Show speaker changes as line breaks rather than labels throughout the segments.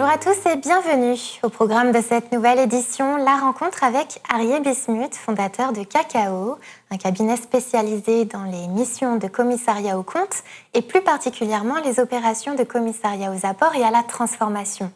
Bonjour à tous et bienvenue au programme de cette nouvelle édition, la rencontre avec Arié Bismuth, fondateur de Cacao, un cabinet spécialisé dans les missions de commissariat aux comptes et plus particulièrement les opérations de commissariat aux apports et à la transformation.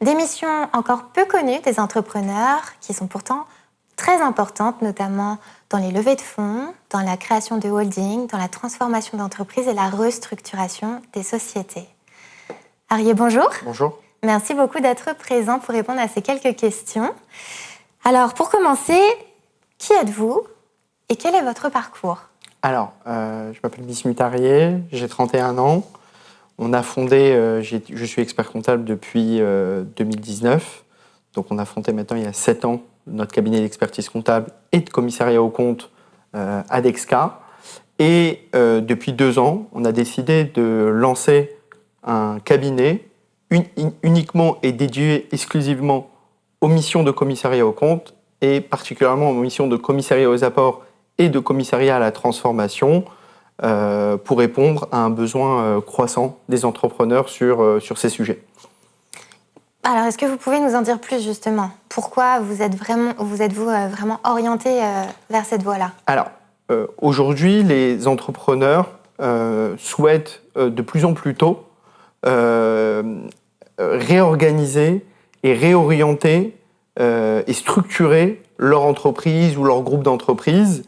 Des missions encore peu connues des entrepreneurs qui sont pourtant très importantes, notamment dans les levées de fonds, dans la création de holdings, dans la transformation d'entreprises et la restructuration des sociétés. Arié, bonjour.
Bonjour.
Merci beaucoup d'être présent pour répondre à ces quelques questions. Alors, pour commencer, qui êtes-vous et quel est votre parcours ?
Alors, je m'appelle Bismuth Arié, j'ai 31 ans. On a fondé, je suis expert comptable depuis 2019. Donc, on a fondé maintenant, il y a 7 ans, notre cabinet d'expertise comptable et de commissariat aux comptes Adexca. Et depuis 2 ans, on a décidé de lancer un cabinet uniquement et dédié exclusivement aux missions de commissariat aux comptes et particulièrement aux missions de commissariat aux apports et de commissariat à la transformation pour répondre à un besoin croissant des entrepreneurs sur ces sujets.
Alors, est-ce que vous pouvez nous en dire plus justement ? Pourquoi vous êtes-vous vraiment orienté vers cette voie-là ?
Alors, aujourd'hui, les entrepreneurs souhaitent de plus en plus tôt réorganiser et réorienter et structurer leur entreprise ou leur groupe d'entreprises.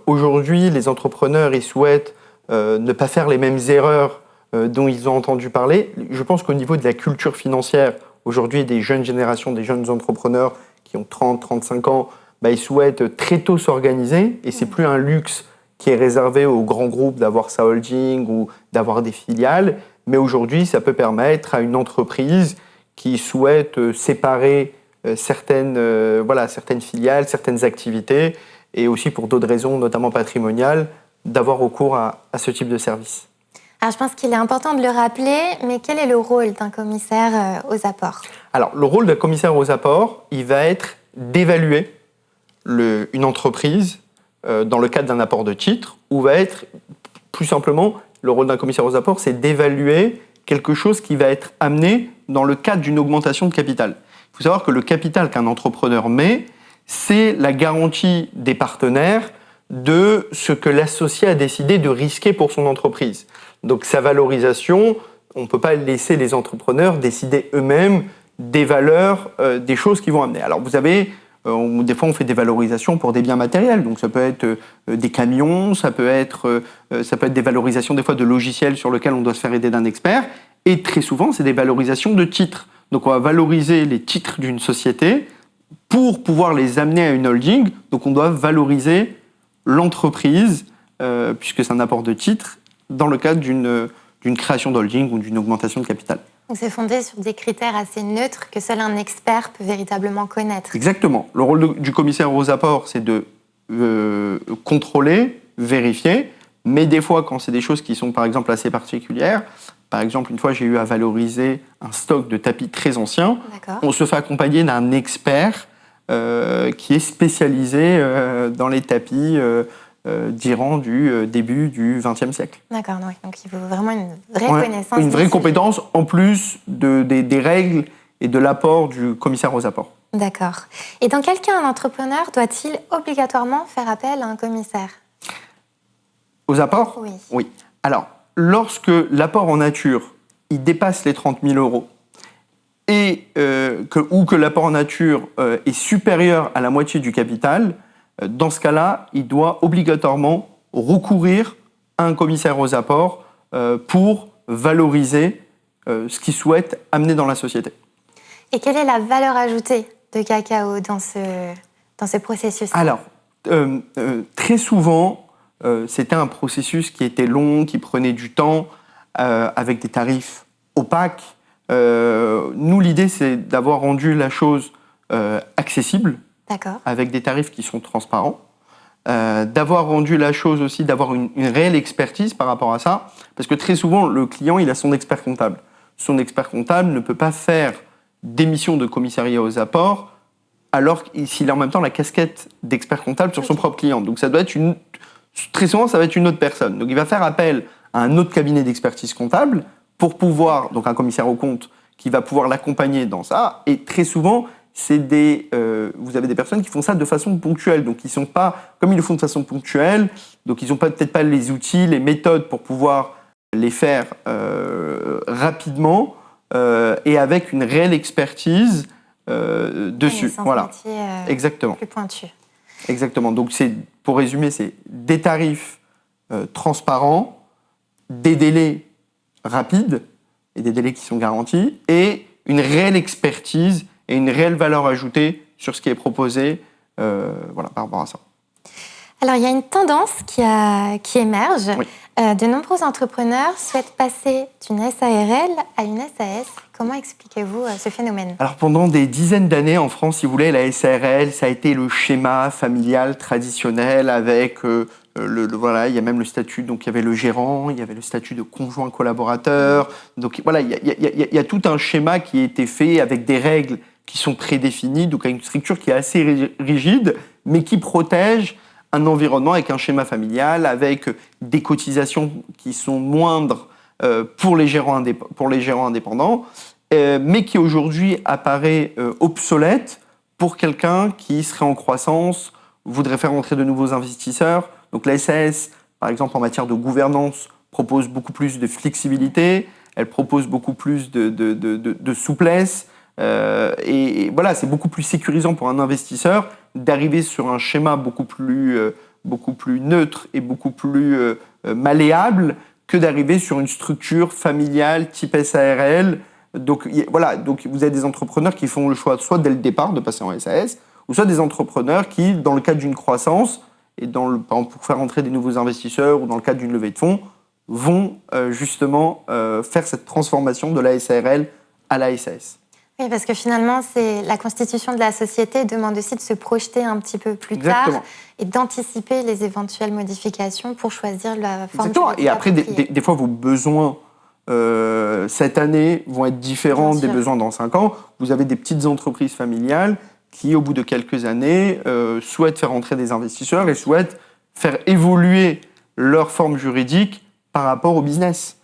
Aujourd'hui, les entrepreneurs ils souhaitent ne pas faire les mêmes erreurs dont ils ont entendu parler. Je pense qu'au niveau de la culture financière, aujourd'hui, des jeunes générations, des jeunes entrepreneurs qui ont 30, 35 ans, ils souhaitent très tôt s'organiser et c'est plus un luxe qui est réservé aux grands groupes d'avoir sa holding ou d'avoir des filiales. Mais aujourd'hui, ça peut permettre à une entreprise qui souhaite séparer certaines filiales, certaines activités, et aussi pour d'autres raisons, notamment patrimoniales, d'avoir recours à ce type de service.
Alors, je pense qu'il est important de le rappeler, mais quel est le rôle d'un commissaire aux apports ?
Alors, le rôle d'un commissaire aux apports, il va être d'évaluer une entreprise dans le cadre d'un apport de titre, ou va être, plus simplement, le rôle d'un commissaire aux apports, c'est d'évaluer quelque chose qui va être amené dans le cadre d'une augmentation de capital. Il faut savoir que le capital qu'un entrepreneur met, c'est la garantie des partenaires de ce que l'associé a décidé de risquer pour son entreprise. Donc sa valorisation, on ne peut pas laisser les entrepreneurs décider eux-mêmes des valeurs, des choses qu'ils vont amener. Alors vous avez... des fois, on fait des valorisations pour des biens matériels. Donc, ça peut être des camions, ça peut être des valorisations des fois de logiciels sur lesquels on doit se faire aider d'un expert. Et très souvent, c'est des valorisations de titres. Donc, on va valoriser les titres d'une société pour pouvoir les amener à une holding. Donc, on doit valoriser l'entreprise, puisque c'est un apport de titres, dans le cadre d'une création d'holding ou d'une augmentation de capital.
Donc c'est fondé sur des critères assez neutres que seul un expert peut véritablement connaître.
Exactement. Le rôle du commissaire aux apports, c'est de contrôler, vérifier, mais des fois, quand c'est des choses qui sont par exemple assez particulières, par exemple, une fois, j'ai eu à valoriser un stock de tapis très ancien. On se fait accompagner d'un expert qui est spécialisé dans les tapis d'Iran du début du XXe siècle.
D'accord, oui. Donc il faut vraiment une vraie connaissance.
Une vraie compétence en plus des règles et de l'apport du commissaire aux apports.
D'accord. Et dans quel cas un entrepreneur doit-il obligatoirement faire appel à un commissaire ?
Aux apports ?
Oui.
Oui. Alors, lorsque l'apport en nature, il dépasse les 30 000 euros et ou que l'apport en nature est supérieur à la moitié du capital, dans ce cas-là, il doit obligatoirement recourir à un commissaire aux apports pour valoriser ce qu'il souhaite amener dans la société.
Et quelle est la valeur ajoutée de Cacao dans ce processus ?
Alors, très souvent, c'était un processus qui était long, qui prenait du temps, avec des tarifs opaques. Nous, l'idée, c'est d'avoir rendu la chose accessible, avec des tarifs qui sont transparents, d'avoir rendu la chose aussi, d'avoir une réelle expertise par rapport à ça, parce que très souvent, le client, il a son expert comptable. Son expert comptable ne peut pas faire d'émission de commissariat aux apports, alors s'il a en même temps la casquette d'expert comptable sur son propre client. Donc ça doit être très souvent, ça va être une autre personne. Donc il va faire appel à un autre cabinet d'expertise comptable pour pouvoir, donc un commissaire aux comptes qui va pouvoir l'accompagner dans ça. Et très souvent, vous avez des personnes qui font ça de façon ponctuelle. Donc, ils sont pas, comme ils le font de façon ponctuelle, donc ils n'ont peut-être pas les outils, les méthodes pour pouvoir les faire rapidement et avec une réelle expertise dessus. Voilà. Exactement.
Plus pointu.
Exactement. Donc, pour résumer, c'est des tarifs transparents, des délais rapides et des délais qui sont garantis, et une réelle expertise et une réelle valeur ajoutée sur ce qui est proposé par rapport à ça.
Alors, il y a une tendance qui émerge.
Oui.
De nombreux entrepreneurs souhaitent passer d'une SARL à une SAS. Comment expliquez-vous ce phénomène ?
Alors, pendant des dizaines d'années en France, si vous voulez, la SARL, ça a été le schéma familial traditionnel avec il y a même le statut, donc il y avait le gérant, il y avait le statut de conjoint collaborateur. Donc voilà, il y a tout un schéma qui a été fait avec des règles qui sont prédéfinies, donc avec une structure qui est assez rigide, mais qui protège un environnement avec un schéma familial, avec des cotisations qui sont moindres pour les gérants indépendants, mais qui aujourd'hui apparaît obsolète pour quelqu'un qui serait en croissance, voudrait faire entrer de nouveaux investisseurs. Donc la SAS, par exemple, en matière de gouvernance, propose beaucoup plus de flexibilité, elle propose beaucoup plus de souplesse, et voilà, c'est beaucoup plus sécurisant pour un investisseur d'arriver sur un schéma beaucoup plus neutre et beaucoup plus malléable que d'arriver sur une structure familiale type SARL. Donc vous avez des entrepreneurs qui font le choix soit dès le départ de passer en SAS, ou soit des entrepreneurs qui, dans le cadre d'une croissance, et par exemple pour faire entrer des nouveaux investisseurs ou dans le cadre d'une levée de fonds, vont justement faire cette transformation de la SARL à la SAS.
Oui, parce que finalement, la constitution de la société demande aussi de se projeter un petit peu plus tard et d'anticiper les éventuelles modifications pour choisir la forme.
Exactement. Et après, des fois, vos besoins cette année vont être différents des besoins dans 5 ans. Vous avez des petites entreprises familiales qui, au bout de quelques années, souhaitent faire entrer des investisseurs et souhaitent faire évoluer leur forme juridique par rapport au business.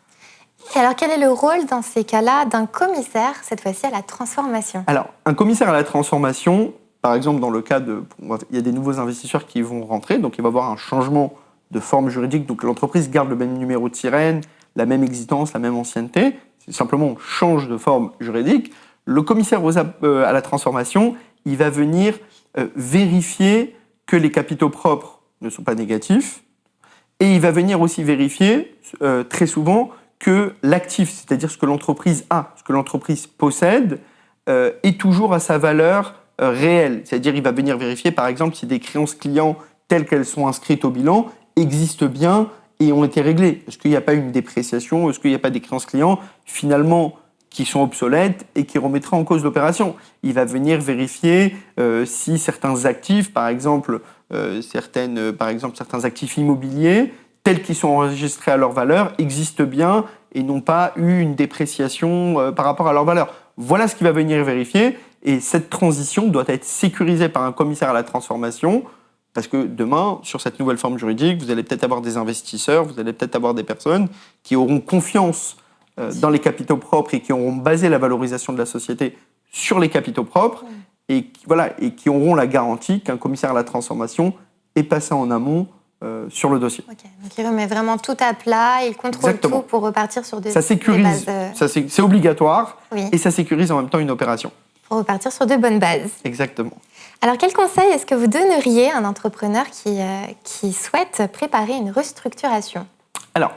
Et alors, quel est le rôle dans ces cas-là d'un commissaire, cette fois-ci à la transformation ?
Alors, un commissaire à la transformation, par exemple, dans le cas il y a des nouveaux investisseurs qui vont rentrer, donc il va y avoir un changement de forme juridique, donc l'entreprise garde le même numéro de sirène, la même existence, la même ancienneté, c'est simplement on change de forme juridique. Le commissaire à la transformation, il va venir vérifier que les capitaux propres ne sont pas négatifs, et il va venir aussi vérifier, très souvent, que l'actif, c'est-à-dire ce que l'entreprise a, ce que l'entreprise possède, est toujours à sa valeur réelle. C'est-à-dire il va venir vérifier, par exemple, si des créances clients telles qu'elles sont inscrites au bilan existent bien et ont été réglées. Est-ce qu'il n'y a pas une dépréciation ? Est-ce qu'il n'y a pas des créances clients, finalement, qui sont obsolètes et qui remettraient en cause l'opération ? Il va venir vérifier si certains actifs, par exemple certains actifs immobiliers, tels qu'ils sont enregistrés à leur valeur, existent bien et n'ont pas eu une dépréciation par rapport à leur valeur. Voilà ce qu'il va venir vérifier, et cette transition doit être sécurisée par un commissaire à la transformation, parce que demain, sur cette nouvelle forme juridique, vous allez peut-être avoir des investisseurs, vous allez peut-être avoir des personnes qui auront confiance dans les capitaux propres et qui auront basé la valorisation de la société sur les capitaux propres, et qui auront la garantie qu'un commissaire à la transformation est passé en amont sur le dossier.
Okay. Donc il remet vraiment tout à plat, il contrôle
Exactement.
tout pour repartir sur
ça sécurise,
des bases...
c'est obligatoire,
oui.
Et ça sécurise en même temps une opération.
Pour repartir sur de bonnes bases.
Exactement.
Alors quel conseil est-ce que vous donneriez à un entrepreneur qui souhaite préparer une restructuration ?
Alors,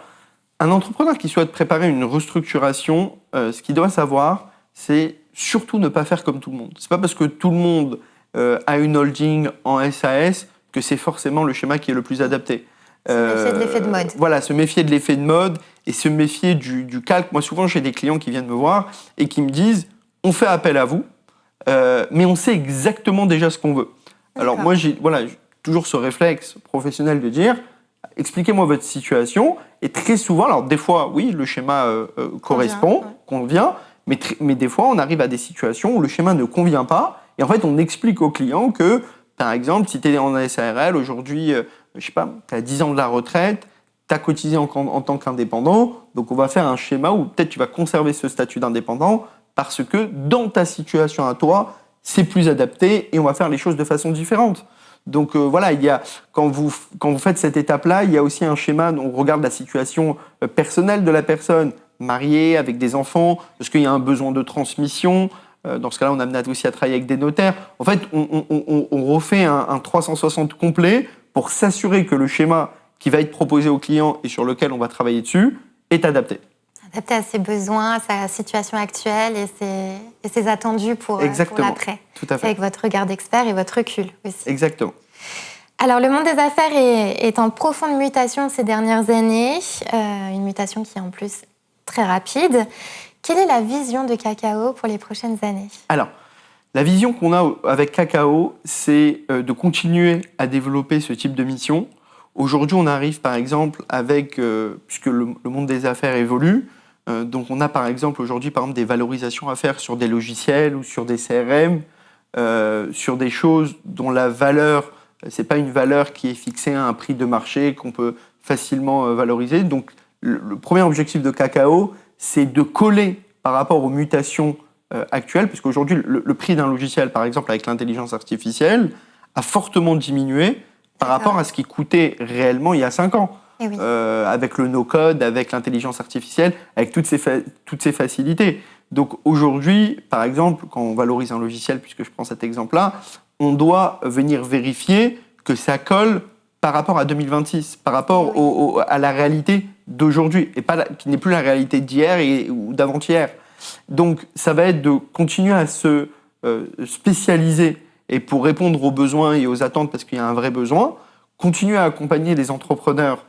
un entrepreneur qui souhaite préparer une restructuration, ce qu'il doit savoir, c'est surtout ne pas faire comme tout le monde. C'est pas parce que tout le monde a une holding en SAS que c'est forcément le schéma qui est le plus adapté.
Se méfier de l'effet de mode.
Voilà, se méfier de l'effet de mode et se méfier du calque. Moi, souvent, j'ai des clients qui viennent me voir et qui me disent « on fait appel à vous, mais on sait exactement déjà ce qu'on veut ». Alors moi, j'ai toujours ce réflexe professionnel de dire « expliquez-moi votre situation ». Et très souvent, alors des fois, oui, le schéma convient, mais des fois, on arrive à des situations où le schéma ne convient pas. Et en fait, on explique au client que, par exemple, si tu es en SARL, aujourd'hui, je sais pas, tu as 10 ans de la retraite, tu as cotisé en tant qu'indépendant, donc on va faire un schéma où peut-être tu vas conserver ce statut d'indépendant. parce que dans ta situation à toi, c'est plus adapté et on va faire les choses de façon différente. Donc voilà, quand vous faites cette étape-là, il y a aussi un schéma, on regarde la situation personnelle de la personne, mariée, avec des enfants, est-ce qu'il y a un besoin de transmission ? Dans ce cas-là, on amène aussi à travailler avec des notaires. En fait, on refait un 360 complet pour s'assurer que le schéma qui va être proposé au client et sur lequel on va travailler dessus est adapté.
Adapté à ses besoins, à sa situation actuelle et ses attendus pour l'après.
Tout à fait.
Avec votre regard d'expert et votre recul aussi.
Exactement.
Alors, le monde des affaires est en profonde mutation ces dernières années, une mutation qui est en plus très rapide. Quelle est la vision de Kakao pour les prochaines années ? Alors,
la vision qu'on a avec Kakao, c'est de continuer à développer ce type de mission. Aujourd'hui, on arrive par exemple avec, puisque le monde des affaires évolue, donc on a par exemple aujourd'hui des valorisations à faire sur des logiciels ou sur des CRM, sur des choses dont la valeur, c'est pas une valeur qui est fixée à un prix de marché qu'on peut facilement valoriser. Donc le premier objectif de Kakao, c'est de coller par rapport aux mutations actuelles, puisqu'aujourd'hui le prix d'un logiciel, par exemple avec l'intelligence artificielle, a fortement diminué par rapport à ce qui coûtait réellement il y a 5 ans.
Oui.
Avec le no-code, avec l'intelligence artificielle, avec toutes ces facilités. Donc aujourd'hui, par exemple, quand on valorise un logiciel, puisque je prends cet exemple-là, on doit venir vérifier que ça colle par rapport à 2026, par rapport à la réalité d'aujourd'hui, et qui n'est plus la réalité d'hier ou d'avant-hier. Donc ça va être de continuer à se spécialiser, et pour répondre aux besoins et aux attentes, parce qu'il y a un vrai besoin, continuer à accompagner les entrepreneurs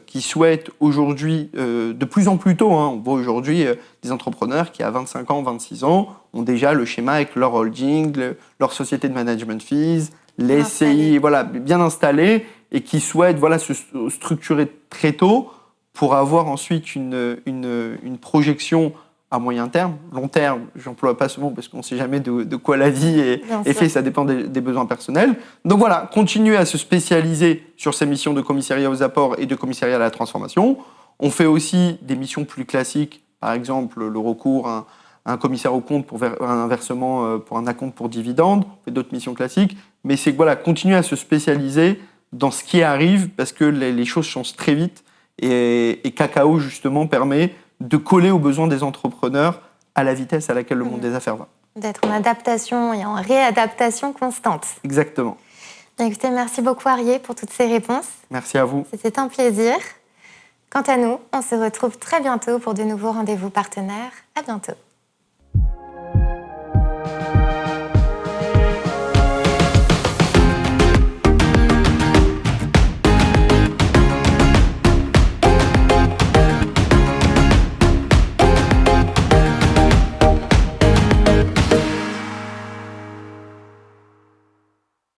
qui souhaitent aujourd'hui, de plus en plus tôt, on voit aujourd'hui des entrepreneurs qui, à 25 ans, 26 ans, ont déjà le schéma avec leur holding, leur société de management fees, les SCI, bien installés, et qui souhaitent se structurer très tôt pour avoir ensuite une projection à moyen terme. Long terme, j'emploie pas ce mot parce qu'on ne sait jamais de quoi la vie est faite, ça dépend des besoins personnels. Donc voilà, continuer à se spécialiser sur ces missions de commissariat aux apports et de commissariat à la transformation. On fait aussi des missions plus classiques, par exemple le recours à un commissaire au compte pour un versement, pour un acompte pour dividende. On fait d'autres missions classiques, mais c'est continuer à se spécialiser dans ce qui arrive parce que les choses changent très vite et Kakao justement permet de coller aux besoins des entrepreneurs à la vitesse à laquelle le monde des affaires va.
D'être en adaptation et en réadaptation constante.
Exactement.
Bien, écoutez, merci beaucoup Arié pour toutes ces réponses.
Merci à vous.
C'était un plaisir. Quant à nous, on se retrouve très bientôt pour de nouveaux rendez-vous partenaires. À bientôt.